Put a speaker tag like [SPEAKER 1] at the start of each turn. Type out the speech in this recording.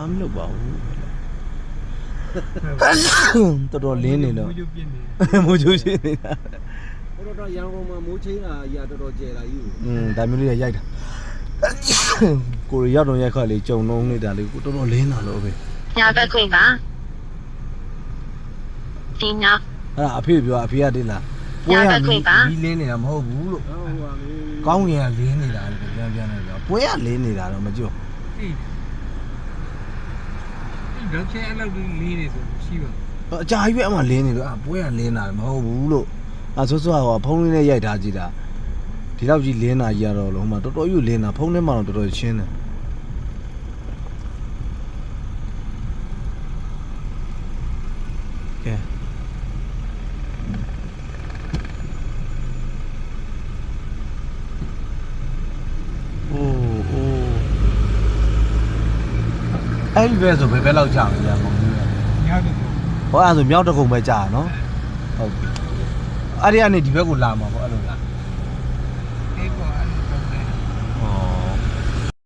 [SPEAKER 1] မလုပ်ပါဘူးတော်တော်လင်းနေလို့မိုးချိုးရှင်းနေတာ
[SPEAKER 2] တော့ရန်ကုန်မှာမိုးချင်းလာရတော်တော်ကျဲလာယူ
[SPEAKER 1] ဒါမျိုးလေးရိုက်တာကိုရရောက်တော့ရိုက်ခါလေးကြုံလုံးနေတာလေးကိုတော်တော်လင်းလာလို့ပဲ
[SPEAKER 3] ညာဘက်ခွင့်ပါဒီနာ
[SPEAKER 1] အဲ့ဒါအဖေပြောအဖေကတည်းလားပွဲကမီးလင်းနေတာမဟုတ်ဘူးလို့
[SPEAKER 2] ဟိုဟာလေ
[SPEAKER 1] ကောင်းကင်ကလင်းနေတာလို့ပြန်ပြန်နေပြောပွဲကလင်းနေတာတော့မကြောက်
[SPEAKER 4] တော့ချဲအဲ့လောက်လေးနေဆိုရှိပါ
[SPEAKER 1] အကြာကြီးပဲအမှလင်းနေလို့ပွဲကလင်းတာမဟုတ်ဘူးလို့ဆိုးဆိုးကဖုန်းလေးနဲ့ရိုက်ထားကြည့်တာဒီတော့ကြီးလင်းတာကြီးရတော့လုံးမတော်တော်ကြီးလင်းတာဖုန်းထဲမှာတော့တော်တော်ရှင်းတယ်ကဲအဲ့ဒီပဲဆိုဘယ်လောက်ကြာလဲပုံကြီး
[SPEAKER 4] ညာတော့
[SPEAKER 1] ဟောအဲ့ဆိုမြောက်တကုံပဲကြာနော်ဟုတ်ပြီအဲ့ဒီကနေဒီဘက်ကိုလာမှာပေါ့အဲ့လိုလား